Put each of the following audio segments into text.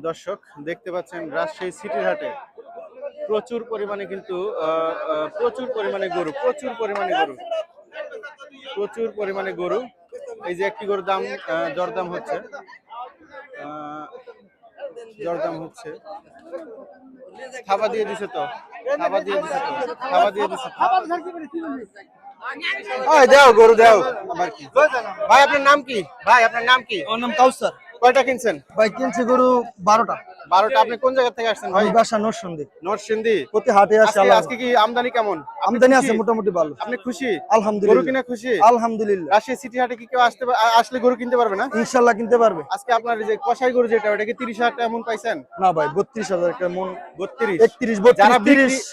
দর্শক দেখতে পাচ্ছেন রাজশাহী সিটির হাটে প্রচুর পরিমাণে কিন্তু প্রচুর পরিমাণে গরু, প্রচুর পরিমাণে গরু। এই যে একটি গরুর দাম দরদাম হচ্ছে, দরদাম হচ্ছে। খাবার দিয়ে দিছে তো, খাবার দিয়ে দিছে তো, খাবার দিয়ে দিছে। দেও গরু দেও। ভাই আপনার নাম কি? ভাই আপনার নাম কি? আমার নাম কাউসার। কয়টা কিনছেন? ভাই কিনছি গরু 12টা। 12টা। আপনি কোন জায়গা থেকে আসছেন ভাই? বাসা নরসিংদী। নরসিংদী। প্রতি হাটে আসে। আজকে কি আমদানি কেমন? আমদানি আছে মোটামুটি ভালো। আপনি খুশি? আলহামদুলিল্লাহ। গরু কিনে খুশি? আলহামদুলিল্লাহ। রাজশাহী সিটি হাটে কি কেউ আসলে গরু কিনতে পারবে না? ইনশাআল্লাহ কিনতে পারবে। আজকে আপনার যে কষাই গরু যেটা ওটা কি 30,000 টাকা মন পাইছেন? না ভাই 32,000 টাকা মন। 32 31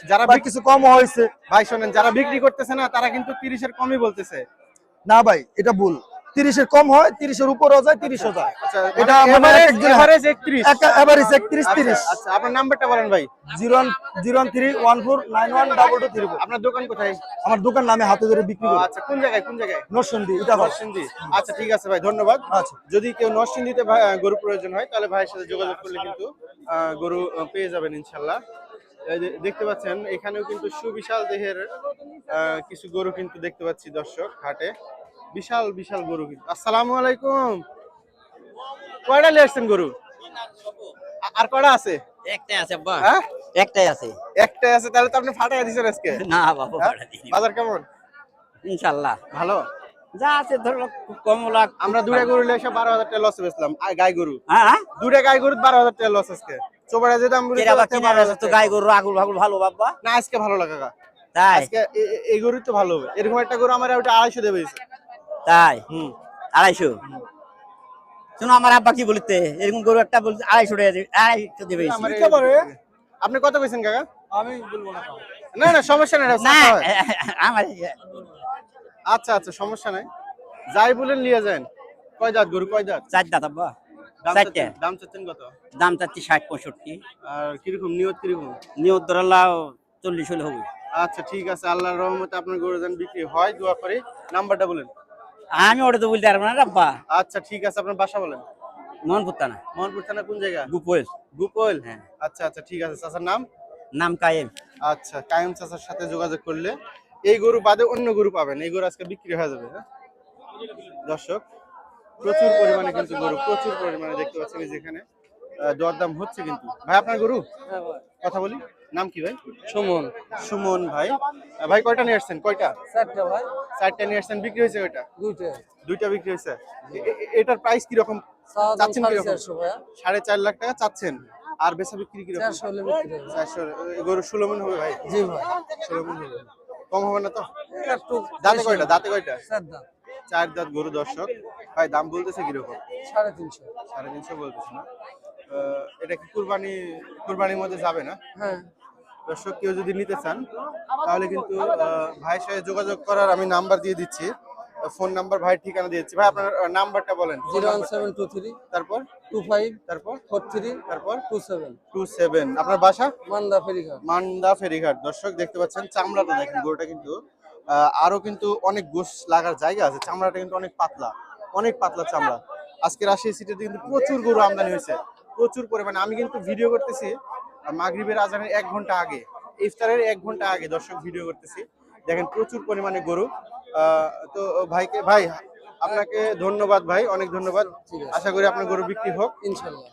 যারা কিছু কম হয়েছে। ভাই শুনেন, যারা বিক্রি করতেছে না তারা কিন্তু 30 এর কমই বলতেছে। না ভাই এটা ভুল। 30 এর কম হয়, 30 এর উপরও যায়, 30ও যায়। আচ্ছা এটা মানে এভারেজ 31। এভারেজ 31-30। আচ্ছা আপনার নাম্বারটা বলেন ভাই। 01314912234। আপনার দোকান কোথায়? আমার দোকান নামে হাতে ধরে বিক্রি করি। আচ্ছা কোন জায়গায়? নরসিংদী। নরসিংদী। আচ্ছা ঠিক আছে ভাই, ধন্যবাদ। আচ্ছা। যদি কেউ নরসিংদীতে গরু প্রয়োজন হয় তাহলে ভাইয়ের সাথে যোগাযোগ করলে কিন্তু গরু পেয়ে যাবেন ইনশাল্লাহ। দেখতে পাচ্ছেন এখানেও কিন্তু সুবিশাল দেহের কিছু গরু কিন্তু দেখতে পাচ্ছি দর্শক হাটে। বিশাল বিশাল গরু কিন্তু। আসসালামু আলাইকুম। কয়টা নিয়ে আসছেন গরু? আর কয়টা আছে? একটাই আছে আব্বা। হ্যাঁ একটাই আছে। একটাই আছে, তাহলে তো আপনি ফাটাই দিছেন আজকে। না বাবা ফাটা দিই। বাজার কেমন? ইনশাআল্লাহ ভালো। যা আছে ধরো কম লাখ। আমরা দুটা গরু লেসে 12,000 টাকা লস বেচলাম। গাই গরু। হ্যাঁ দুটা গাই গরু 12,000 টাকা লস আজকে। চোবাড়া যে দাম বলি তো গাই গরু আগুল ভাগুল ভালো বাবা। না আজকে ভালো লাগা কাকা। তাই আজকে এই গরুই তো ভালো হবে। এরকম একটা গরু আমার ওটা 250 দেবে। তাই 250। শোনো আমার আব্বা কি বলতে, এরকম গরু একটা বলতে 250 টাকা 250 দেবে। আপনি কত কইছেন কাকা? আমি বলবো না। না না সমস্যা নাই। না আমার আচ্ছা আচ্ছা সমস্যা নাই, যাই বলেন নিয়ে যান। কয় দাঁত গরু? কয় দাঁত? 4 দাঁত আব্বা। দাম চাচ্ছেন কত? দাম চাচ্ছি 60-65। আর কিরকম নিয়ত কিরকম? নিয়ত ধরালাও 40 হলে হবে। আচ্ছা ঠিক আছে, আল্লাহর রহমতে আপনার গরু যেন বিক্রি হয় দোয়া করি। নাম্বারটা বলেন। আমি ওটা তো বলতে পারবো না আব্বা। আচ্ছা ঠিক আছে, আপনার বাসা বলেন। মোহনপুর থানা। মোহনপুর থানা কোন জায়গা? গুপোল। গুপোল। হ্যাঁ। আচ্ছা আচ্ছা ঠিক আছে। চাচার নাম? নাম কায়েম। আচ্ছা কায়েম চাচার সাথে যোগাযোগ করলে এই গরু বাদে অন্য গরু পাবেন। এই গরু আজকে বিক্রি হয়ে যাবে। হ্যাঁ দর্শক প্রচুর পরিমাণে কিন্তু গরু, প্রচুর পরিমাণে দেখতে পাচ্ছেন যেখানে দরদাম হচ্ছে কিন্তু। ভাই আপনার গরু কথা বলি, নাম কি ভাই? সুমন। সুমন ভাই। ভাই কয়টা নিয়ে আসছেন? কয়টা? 4টা ভাই। 4টা নিয়ে আসছেন। বিক্রি হয়েছে কয়টা? 2টা। 2টা বিক্রি হয়েছে। এটার প্রাইস কি রকম চাচ্ছেন? কি রকম? 4.5 লাখ টাকা চাচ্ছেন। আর বেচা বিক্রি কি রকম? 400 হলে বিক্রি হবে। 400। গরু 16 মণ হবে ভাই? জি ভাই। 16 মণ হবে। কম হবে না তো? একটু দাঁতে কয়টা? দাঁতে কয়টা? 4 দাঁত। 4 দাঁত গরু দর্শক। ভাই দাম বলতেছে কি রকম? 350। 350 বলতেছে না। এটা কি কুরবানির মধ্যে যাবে না? হ্যাঁ দর্শক কেউ যদি নিতে চান তাহলে কিন্তু ভাইয়ের সাথে যোগাযোগ করার আমি নাম্বার দিয়ে দিচ্ছি, ফোন নাম্বার, ভাইয়ের ঠিকানা দিয়ে দিচ্ছি। ভাই আপনার নাম্বারটা বলেন। 01723 তারপর 25 তারপর 43 তারপর 27। 27। আপনার বাসা? মান্দা ফেরিঘাট। মান্দা ফেরিঘাট। দর্শক দেখতে পাচ্ছেন চামড়াটা দেখেন, গরুটা কিন্তু আরো কিন্তু অনেক গোশ লাগার জায়গা আছে। চামড়াটা কিন্তু অনেক পাতলা, অনেক পাতলা চামড়া। আজকে রাজশাহী সিটিতে কিন্তু প্রচুর গরু আমদানি হয়েছে, প্রচুর পরিমাণে। আমি কিন্তু ভিডিও করতেছি মাগরিবের আজানের 1 ঘন্টা আগে, ইফতারের 1 ঘন্টা আগে দর্শক ভিডিও করতেছি। দেখেন প্রচুর পরিমাণে গরু। তো ভাই আপনাকে ধন্যবাদ ভাই, অনেক ধন্যবাদ। আশা করি আপনার গরু বিক্রি হোক ইনশাআল্লাহ।